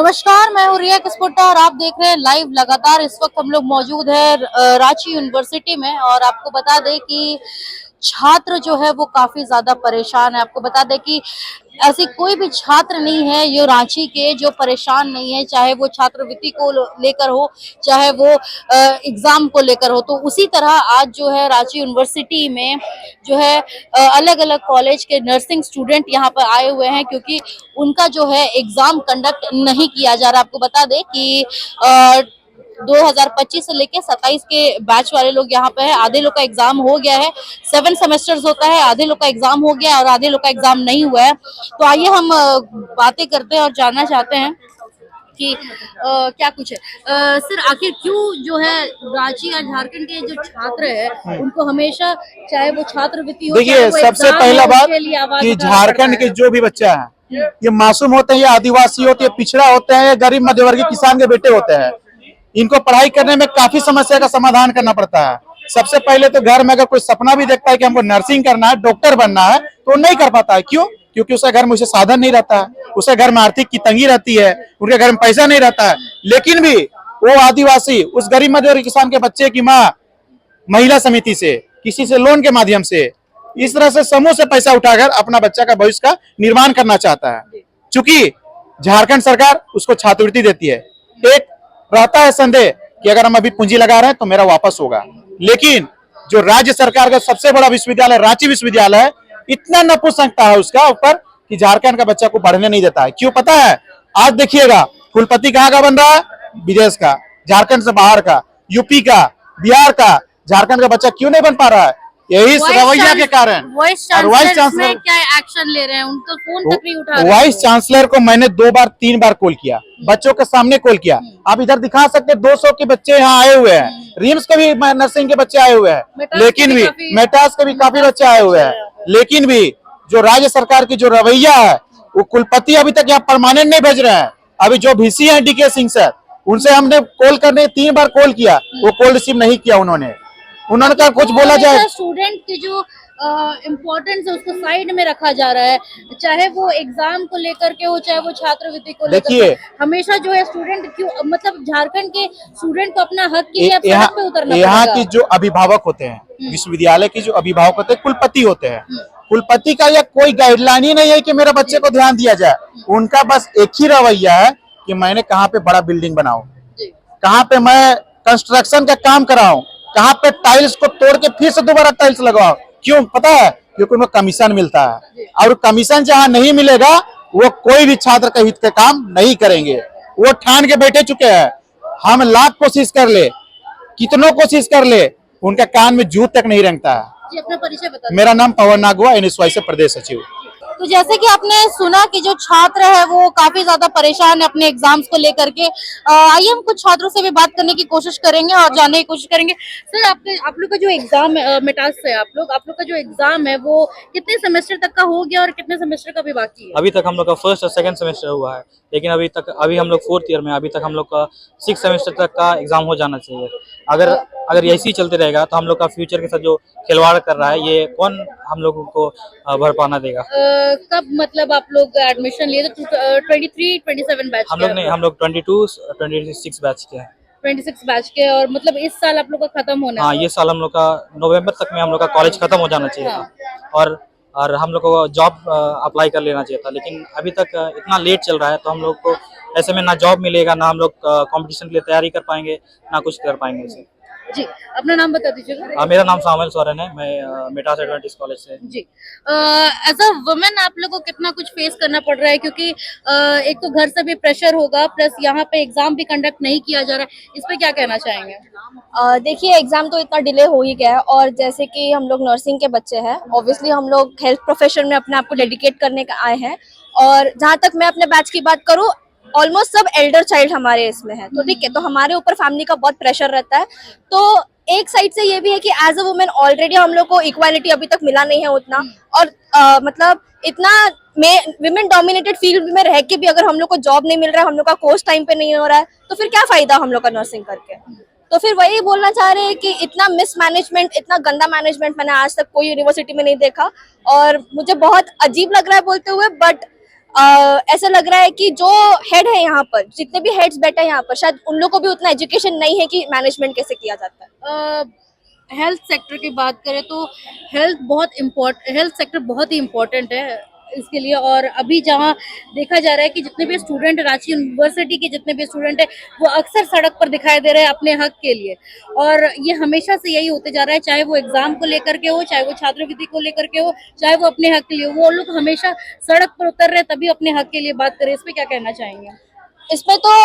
नमस्कार, मैं हूँ रिया किस्पोट्टा और आप देख रहे हैं लाइव लगातार। इस वक्त हम लोग मौजूद है रांची यूनिवर्सिटी में और आपको बता दें कि छात्र जो है वो काफी ज्यादा परेशान है। आपको बता दें कि ऐसी कोई भी छात्र नहीं है ये रांची के जो परेशान नहीं है, चाहे वो छात्रवृत्ति को लेकर हो, चाहे वो एग्जाम को लेकर हो। तो उसी तरह आज जो है रांची यूनिवर्सिटी में जो है अलग अलग कॉलेज के नर्सिंग स्टूडेंट यहाँ पर आए हुए हैं, क्योंकि उनका जो है एग्जाम कंडक्ट नहीं किया जा रहा। आपको बता दें कि 2025 से लेके 27 के बैच वाले लोग यहाँ पे है। आधे लोग का एग्जाम हो गया है, 7 सेमेस्टर्स होता है, आधे लोग का एग्जाम हो गया है और आधे लोग का एग्जाम नहीं हुआ है। तो आइए हम बातें करते हैं और जानना चाहते हैं कि क्या कुछ है। सर, आखिर क्यों जो है रांची या झारखंड के जो छात्र है उनको हमेशा, चाहे वो छात्रवृत्ति हो, देखिए, सबसे पहला बात कि झारखंड के जो भी बच्चा है, ये मासूम होते हैं, ये आदिवासी होते हैं, पिछड़ा होते हैं, गरीब मध्यवर्गीय किसान के बेटे होते हैं, इनको पढ़ाई करने में काफी समस्या का समाधान करना पड़ता है। सबसे पहले तो घर में अगर कोई सपना भी देखता है कि हमको नर्सिंग करना है, डॉक्टर बनना है, तो नहीं कर पाता है। क्यों? क्योंकि उसके घर में उसे साधन नहीं रहता है, उसके घर में आर्थिक की तंगी रहती है, उनके घर में पैसा नहीं रहता है। लेकिन भी वो आदिवासी उस गरीब मध्यवर्गीय किसान के बच्चे की माँ महिला समिति से, किसी से लोन के माध्यम से, इस तरह से समूह से पैसा उठाकर अपना बच्चा का भविष्य का निर्माण करना चाहता है। चूंकि झारखंड सरकार उसको छात्रवृत्ति देती है, एक रहता है संदेह कि अगर हम अभी पूंजी लगा रहे हैं तो मेरा वापस होगा। लेकिन जो राज्य सरकार का सबसे बड़ा विश्वविद्यालय रांची विश्वविद्यालय है, इतना नपुंसकता है उसका ऊपर कि झारखंड का बच्चा को पढ़ने नहीं देता है। क्यों पता है? आज देखिएगा कुलपति कहाँ का बन रहा है? विदेश का, झारखंड से बाहर का, यूपी का, बिहार का। झारखंड का बच्चा क्यों नहीं बन पा रहा है? यही रवैया के कारण। वाइस चांसलर क्या एक्शन ले रहे हैं? उनका फोन तक नहीं उठा रहे। वाइस चांसलर को मैंने 2-3 बार कॉल किया, बच्चों के सामने कॉल किया। आप इधर दिखा सकते 200 के बच्चे यहाँ आए हुए हैं, रिम्स के भी नर्सिंग के बच्चे आए हुए हैं, लेकिन भी मेटास के भी काफी बच्चे आए हुए हैं। लेकिन भी जो राज्य सरकार की जो रवैया है, वो कुलपति अभी तक यहाँ परमानेंट नहीं भेज रहे हैं। अभी जो VC है DK सिंह सर, उनसे हमने कॉल करने 3 बार कॉल किया, वो कॉल रिसीव नहीं किया। उन्होंने कहा कुछ बोला जाए। स्टूडेंट की जो इम्पोर्टेंस है उसको साइड में रखा जा रहा है, चाहे वो एग्जाम को लेकर के हो, चाहे वो छात्रवृत्ति को लेकर के। हमेशा जो है स्टूडेंट क्यों, मतलब झारखंड के स्टूडेंट को अपना हक के लिए अब सड़क पे उतरना पड़ेगा। यहाँ की जो अभिभावक होते हैं, विश्वविद्यालय की जो अभिभावक होते हैं, कुलपति होते हैं, कुलपति का यह कोई गाइडलाइन ही नहीं है कि मेरे बच्चे को ध्यान दिया जाए। उनका बस एक ही रवैया है कि मैंने कहाँ पे बड़ा बिल्डिंग बनाऊं, कहाँ पे मैं कंस्ट्रक्शन का काम कराऊं, कहाँ पे टाइल्स को तोड़ के फिर से दोबारा टाइल्स लगवाओ। क्यों? पता है? क्योंकि उनको कमीशन मिलता है, और कमीशन जहाँ नहीं मिलेगा वो कोई भी छात्र के हित के काम नहीं करेंगे। वो ठान के बैठे चुके हैं, हम लाख कोशिश कर ले, कितनों कोशिश कर ले, उनका कान में जूत तक नहीं रेंगता है। जी, अपना परिचय बता। मेरा नाम पवन नागवा, NSY से प्रदेश सचिव। तो जैसे कि आपने सुना कि जो छात्र है वो काफी ज्यादा परेशान है अपने एग्जाम्स को लेकर के। आइए हम कुछ छात्रों से भी बात करने की कोशिश करेंगे और जानने की कोशिश करेंगे। सर, आप लोग का जो एग्जाम मेटास से आप लोग का जो एग्जाम है वो कितने सेमेस्टर तक का हो गया और कितने सेमेस्टर का भी बाकी है? अभी तक हम लोग का फर्स्ट और सेकंड सेमेस्टर हुआ है, लेकिन अभी हम लोग 4th ईयर में, अभी तक हम लोग का 6 सेमेस्टर तक का एग्जाम हो जाना चाहिए। अगर ऐसे ही चलते रहेगा तो हम लोग का फ्यूचर के साथ जो खिलवाड़ कर रहा है, ये कौन हम लोगों को भर पाना देगा? कब मतलब आप लोग एडमिशन लिए थे? 23-27 बैच? हम लोग 22-26 बैच के हैं। 26 बैच के, और मतलब इस साल आप लोग का खत्म होना है? हाँ, ये साल हम लोग का नवंबर तक में हम लोग का कॉलेज खत्म हो जाना चाहिए था, और हम लोग को जॉब अप्लाई कर लेना चाहिए था। लेकिन अभी तक इतना लेट चल रहा है, तो हम लोग को ऐसे में ना जॉब मिलेगा, ना हम लोग कंपटीशन के लिए तैयारी कर पाएंगे, ना कुछ कर पाएंगे इसे। जी, अपना नाम बता दीजिएगा। मेरा नाम सामुएल सोरेन है, मैं मेटास एडवेंटिस्ट कॉलेज से। जी, एज अ वुमेन आप लोगों को कितना कुछ फेस करना पड़ रहा है, क्योंकि एक तो घर से भी प्रेशर होगा, प्लस यहाँ पे एग्जाम भी कंडक्ट नहीं किया जा रहा है, इस पे क्या कहना चाहेंगे? देखिए, एग्जाम तो इतना डिले हो ही गया है, और जैसे कि हम लोग नर्सिंग के बच्चे हैं, ऑब्वियसली हम लोग हेल्थ प्रोफेशन में अपने आप को डेडिकेट करने का आए हैं। और जहाँ तक मैं अपने बैच की बात करूँ, ऑलमोस्ट सब एल्डर चाइल्ड हमारे इसमें है, तो ठीक है, तो हमारे ऊपर फैमिली का बहुत प्रेशर रहता है। तो एक साइड से ये भी है कि एज अ वुमेन ऑलरेडी हम लोग को इक्वालिटी अभी तक मिला नहीं है उतना, और मतलब इतना विमेन डोमिनेटेड फील्ड में रह के भी अगर हम लोग को जॉब नहीं मिल रहा है, हम लोग का कोर्स टाइम पे नहीं हो रहा है, तो फिर क्या फायदा हम लोग का नर्सिंग करके। तो फिर वही बोलना चाह रहे हैं कि इतना मिसमैनेजमेंट, इतना गंदा मैनेजमेंट मैंने आज तक कोई यूनिवर्सिटी में नहीं देखा, और मुझे बहुत अजीब लग रहा है बोलते हुए, बट ऐसा लग रहा है कि जो हेड है यहाँ पर, जितने भी हेड्स बैठे हैं यहाँ पर, शायद उन लोगों को भी उतना एजुकेशन नहीं है कि मैनेजमेंट कैसे किया जाता है। हेल्थ सेक्टर की बात करें तो हेल्थ सेक्टर बहुत ही इम्पोर्टेंट है इसके लिए। और अभी जहाँ देखा जा रहा है कि जितने भी स्टूडेंट रांची यूनिवर्सिटी के जितने भी स्टूडेंट है वो अक्सर सड़क पर दिखाई दे रहे हैं अपने हक के लिए। और ये हमेशा से यही होते जा रहा है, चाहे वो एग्जाम को लेकर के हो, चाहे वो छात्रवृत्ति को लेकर के हो, चाहे वो अपने हक के लिए हो, वो लोग हमेशा सड़क पर उतर रहे तभी अपने हक के लिए बात करें। इस पे क्या कहना चाहेंगे? इसमें तो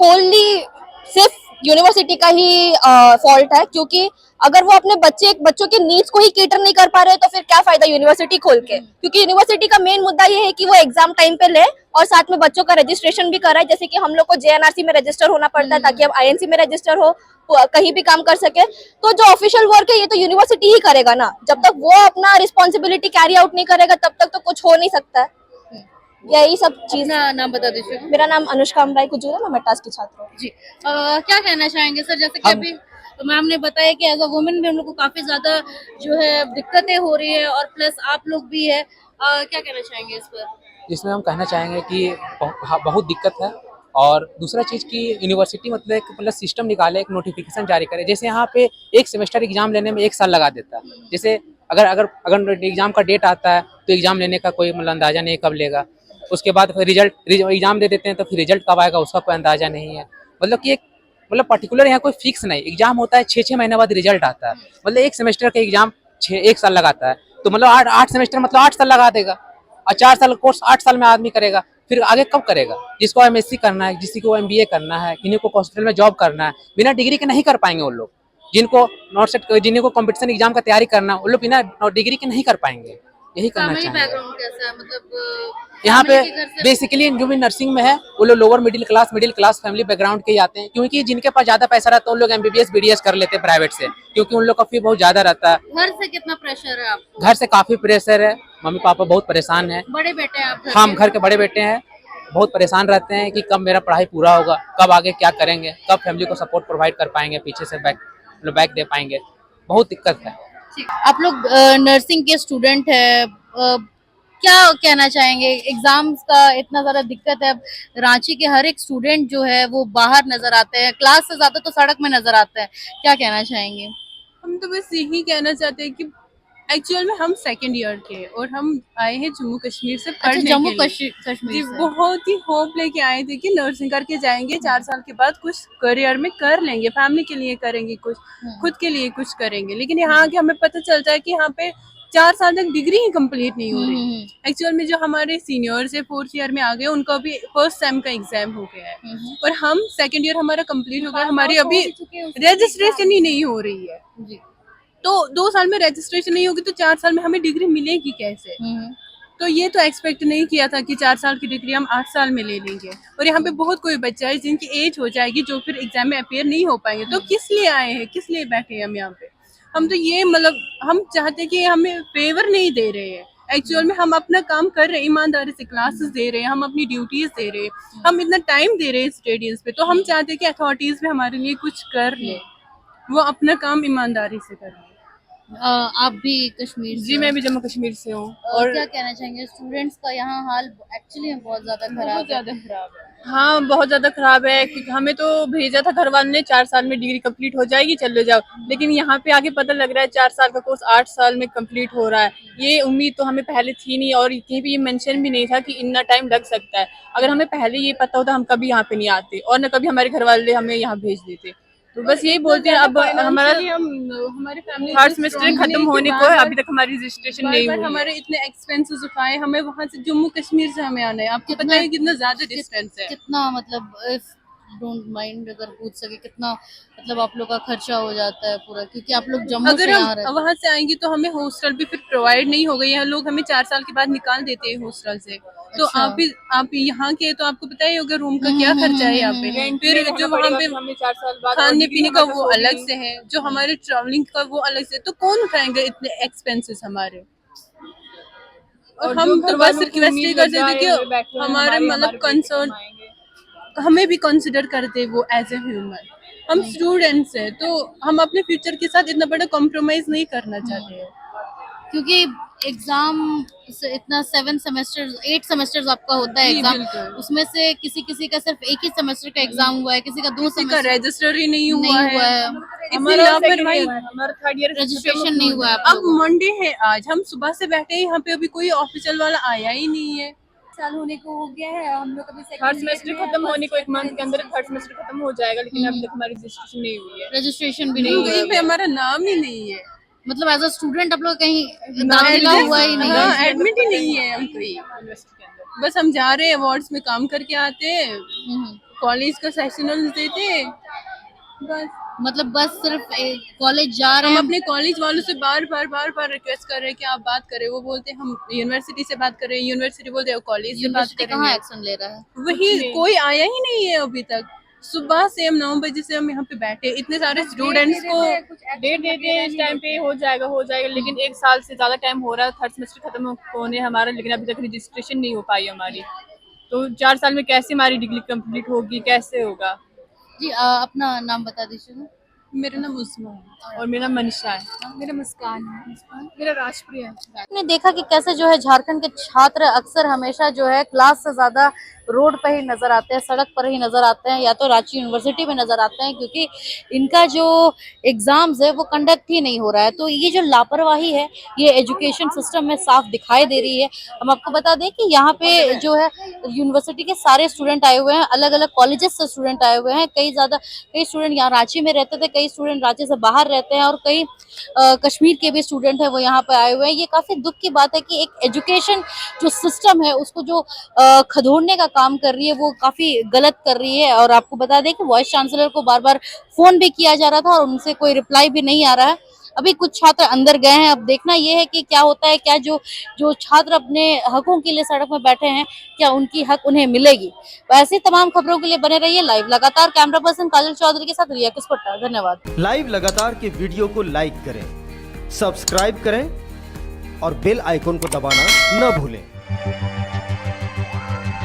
होली सिर्फ यूनिवर्सिटी का ही फॉल्ट है, क्योंकि अगर वो अपने बच्चों के नीड्स को ही केटर नहीं कर पा रहे तो फिर क्या फायदा यूनिवर्सिटी खोल के। क्योंकि यूनिवर्सिटी का मेन मुद्दा ये है कि वो एग्जाम टाइम पे ले और साथ में बच्चों का रजिस्ट्रेशन भी कराए। जैसे कि हम लोग को जेएनआरसी में रजिस्टर होना पड़ता है ताकि अब आईएनसी में रजिस्टर हो, कहीं भी काम कर सके। तो जो ऑफिशियल वर्क है ये तो यूनिवर्सिटी ही करेगा ना। जब तक वो अपना रिस्पॉन्सिबिलिटी कैरी आउट नहीं करेगा तब तक तो कुछ हो नहीं सकता है। यही सब चीज। नाम बता दीजिए। मेरा नाम अनुष्का अमराई कुजूर है, मैं मेटास की छात्र हूँ। जी क्या कहना चाहेंगे सर? जैसे कि अभी मैम ने बताया कि एज अ वुमेन भी हम लोग को काफी ज्यादा जो है दिक्कतें हो रही है और प्लस आप लोग भी है, क्या कहना चाहेंगे इस पर? जिसमें हम कहना चाहेंगे कि बहुत दिक्कत है। और दूसरा चीज़ कि यूनिवर्सिटी मतलब एक सिस्टम निकाले, एक नोटिफिकेशन जारी करे। जैसे यहाँ पे एक सेमेस्टर एग्जाम लेने में 1 साल लगा देता है। जैसे अगर अगर अगर एग्जाम का डेट आता है तो एग्जाम लेने का कोई मतलब अंदाजा नहीं कब लेगा। उसके बाद फिर एग्जाम दे देते हैं तो फिर रिजल्ट कब आएगा उसका कोई अंदाजा नहीं है। मतलब कि एक पर्टिकुलर यहाँ कोई फिक्स नहीं। एग्जाम होता है 6 महीने बाद रिजल्ट आता है। मतलब एक सेमेस्टर का एग्जाम 1 साल लगाता है तो मतलब 8 सेमेस्टर मतलब 8 साल लगा देगा। और 4 साल कोर्स 8 साल में आदमी करेगा, फिर आगे कब करेगा? जिसको एमएससी करना है, किसी को एमबीए करना है, किन्हीं को हॉस्पिटल में जॉब करना है, बिना डिग्री के नहीं कर पाएंगे वो लोग। जिनको कॉम्पिटिशन एग्जाम का तैयारी करना, वो लोग बिना डिग्री के नहीं कर पाएंगे। यही करना फैमिली चाहिए। बैकग्राउंड कैसा है? मतलब यहाँ पे family के घर से- बेसिकली जो भी नर्सिंग में है वो लोग lower middle class family background के ही आते हैं। क्योंकि जिनके पास ज्यादा पैसा रहता है उन लोग एमबीबीएस बीडीएस कर लेते हैं प्राइवेट से, क्योंकि उन लोग का फी बहुत ज्यादा रहता है। घर से कितना प्रेशर है आपको? घर से काफी प्रेशर है, मम्मी पापा बहुत परेशान है। बड़े बेटे हैं आप? हम घर के बड़े बेटे हैं, बहुत परेशान रहते हैं कि कब मेरा पढ़ाई पूरा होगा, कब आगे क्या करेंगे, कब फैमिली को सपोर्ट प्रोवाइड कर पाएंगे, पीछे से बैक दे पाएंगे। बहुत दिक्कत है। आप लोग नर्सिंग के स्टूडेंट है, क्या कहना चाहेंगे? एग्जाम्स का इतना ज्यादा दिक्कत है, अब रांची के हर एक स्टूडेंट जो है वो बाहर नजर आते हैं, क्लास से ज्यादा तो सड़क में नजर आते हैं। क्या कहना चाहेंगे? हम तो बस यही कहना चाहते हैं कि एक्चुअल में हम सेकंड ईयर के और हम आए हैं जम्मू कश्मीर से अच्छा, पढ़ने जम्मू के लिए। कश्मीर जी, से। बहुत ही होप लेके आए थे कि नर्सिंग करके जाएंगे, 4 साल के बाद कुछ करियर में कर लेंगे, फैमिली के लिए करेंगे कुछ, खुद के लिए कुछ करेंगे। लेकिन यहाँ आके हमें पता चलता है कि यहाँ पे 4 साल तक डिग्री ही कंप्लीट नहीं हो रही। एक्चुअल में जो हमारे सीनियर्स है 4th ईयर में आ गए, उनका भी फर्स्ट सेम का एग्जाम हो गया है और हम सेकंड ईयर हमारा कंप्लीट हो गया, हमारी अभी रजिस्ट्रेशन ही नहीं हो रही है। जी। तो 2 साल में रजिस्ट्रेशन नहीं होगी तो 4 साल में हमें डिग्री मिलेगी कैसे? तो ये तो एक्सपेक्ट नहीं किया था कि 4 साल की डिग्री हम 8 साल में ले लेंगे। और यहाँ पे बहुत कोई बच्चा है जिनकी एज हो जाएगी जो फिर एग्जाम में अपेयर नहीं हो पाएंगे। तो किस लिए आए हैं, किस लिए बैठे हैं हम यहाँ पे? हम तो ये मतलब हम चाहते हैं कि हमें फेवर नहीं दे रहे हैं। एक्चुअल में हम अपना काम कर रहे हैं, ईमानदारी से क्लासेस दे रहे हैं, हम अपनी ड्यूटीज दे रहे हैं, हम इतना टाइम दे रहे हैं स्टडीज पे। तो हम चाहते हैं कि अथॉरिटीज भी हमारे लिए कुछ कर ले, वो अपना काम ईमानदारी से कर ले। आप भी कश्मीर से जी, हो? मैं भी जम्मू कश्मीर से हूँ। और क्या कहना चाहेंगे? स्टूडेंट्स का यहाँ हाल एक्चुअली बहुत ज्यादा खराब बहुत है। ज्यादा खराब है। हाँ, बहुत ज्यादा खराब है क्योंकि हमें तो भेजा था घर वालों ने 4 साल में डिग्री कंप्लीट हो जाएगी, चले जाओ। लेकिन यहाँ पे आके पता लग रहा है 4 साल का कोर्स 8 साल में कंप्लीट हो रहा है। ये उम्मीद तो हमें पहले थी नहीं और कहीं भी ये मेंशन भी नहीं था कि इतना टाइम लग सकता है। अगर हमें पहले ये पता होता हम कभी यहाँ पे नहीं आते और न कभी हमारे घर वाले हमें यहाँ भेज देते। तो बस यही बोलते हैं, अब हमारे फैमिली 3rd सेमेस्टर खत्म होने को है, अभी तक हमारी रजिस्ट्रेशन नहीं हुई है। हमारे इतने एक्सपेंसेस उठाए, हमें वहाँ से जम्मू कश्मीर से हमें आना है। आपको पता है कितना ज्यादा डिस्टेंस है। कितना मतलब इफ डोंट माइंड अगर पूछ सके कितना मतलब आप लोग का खर्चा हो जाता है पूरा? क्योंकि आप लोग जम्मू अगर से यहाँ हम रहते वहाँ से आएंगे तो हमें हॉस्टल भी फिर प्रोवाइड नहीं होगा। यहाँ लोग हमें 4 साल के बाद निकाल देते हैं हॉस्टल से। तो अच्छा। आप यहाँ के तो आपको पता ही होगा रूम का क्या खर्चा है यहाँ पे। फिर जो वहाँ पे खाने पीने का वो अलग से है, जो हमारे ट्रैवलिंग का वो अलग से। तो कौन उठाएंगे इतने एक्सपेंसेस हमारे? और हम तो बस रिक्वेस्ट ही करते थे कि हमारे मतलब कंसर्न हमें भी कंसिडर करते वो एज ए ह्यूमन। हम स्टूडेंट्स हैं तो हम अपने फ्यूचर के साथ इतना बड़ा कॉम्प्रोमाइज नहीं करना चाहते हैं। क्योंकि एग्जाम इतना 8 सेमेस्टर्स आपका होता है जी, एग्जाम, बिल्कुल। उसमें से किसी किसी का सिर्फ एक ही सेमेस्टर का एग्जाम हुआ है, किसी का 2 किसी का सेमेस्टर रजिस्टर ही नहीं हुआ नहीं हुआ है। है, हमारा लापरवाही, हमारा थर्ड ईयर रजिस्ट्रेशन नहीं हुआ है आप अब लोगों का। मंडे है, आज हम सुबह से बैठे हैं यहाँ पे, अभी कोई ऑफिशियल वाला आया ही नहीं है। साल होने को हो गया है, हम लोग अभी थर्ड सेकंड सेमेस्टर खत्म होने को एक मंथ के अंदर थर्ड सेमेस्टर खत्म हो जाएगा, लेकिन अभी तक हमारी रजिस्ट्रेशन नहीं हुई है। रजिस्ट्रेशन भी नहीं नहीं, हुआ कहीं पे है, हमारा नाम ही नहीं है। मतलब एज अ स्टूडेंट आप लोग कहीं दाखिला हुआ ही नहीं हाँ, है। एडमिट ही नहीं है हम कहीं यूनिवर्सिटी के अंदर। बस हम जा रहे हैं, अवार्ड्स में काम करके आते हैं, कॉलेज का सेशनल देते हैं, बस। मतलब बस सिर्फ कॉलेज जा रहे हम हैं। अपने कॉलेज वालों से बार बार रिक्वेस्ट कर रहे हैं कि आप बात करें, वो बोलते हैं हम यूनिवर्सिटी से बात कर रहे हैं, यूनिवर्सिटी बोलते हैं कॉलेज से बात यूनिवर्सिटी कहाँ करेंगे। एक्शन ले रहा है? वही कोई आया ही नहीं है अभी तक। सुबह से हम 9 बजे से हम यहाँ पे बैठे, इतने सारे स्टूडेंट्स को डेट देते हैं, इस टाइम पे हो जाएगा, लेकिन एक साल से ज्यादा टाइम हो रहा है थर्ड सेमेस्टर खत्म होने हमारा, लेकिन अभी तक रजिस्ट्रेशन नहीं हो पाई हमारी। तो 4 साल में कैसे हमारी डिग्री कंप्लीट होगी, कैसे होगा? जी अपना नाम बता दीजिए। मेरा नाम उस्मा है और मेरा मनीषा है। मेरा मुस्कान है। मेरा राजप्रिया है। आपने देखा कि कैसे जो है झारखंड के छात्र अक्सर हमेशा जो है क्लास से ज्यादा रोड पर ही नजर आते हैं, सड़क पर ही नजर आते हैं, या तो रांची यूनिवर्सिटी में नजर आते हैं, क्योंकि इनका जो एग्जाम्स है वो कंडक्ट ही नहीं हो रहा है। तो ये जो लापरवाही है ये एजुकेशन सिस्टम में साफ दिखाई दे रही है। हम आपको बता दें कि यहाँ पे जो है यूनिवर्सिटी के सारे स्टूडेंट आए हुए हैं, अलग अलग कॉलेजेस से स्टूडेंट आए हुए हैं। कई स्टूडेंट यहाँ रांची में रहते थे, कई स्टूडेंट रांची से बाहर रहते हैं, और कई कश्मीर के भी स्टूडेंट है वो यहाँ पे आए हुए हैं। ये काफी दुख की बात है कि एक एजुकेशन जो सिस्टम है उसको जो खदोड़ने का काम कर रही है वो काफी गलत कर रही है। और आपको बता दें कि वाइस चांसलर को बार बार फोन भी किया जा रहा था और उनसे कोई रिप्लाई भी नहीं आ रहा है। अभी कुछ छात्र अंदर गए हैं, अब देखना ये है कि क्या होता है, क्या जो छात्र अपने हकों के लिए सड़क में बैठे हैं क्या उनकी हक उन्हें मिलेगी। वैसे तमाम खबरों के लिए बने रहिए लाइव लगातार। कैमरा पर्सन काजल चौधरी के साथ रिया किस्पट्टा, धन्यवाद। लाइव लगातार के वीडियो को लाइक करें, सब्सक्राइब करें और बेल आइकॉन को दबाना न भूलें।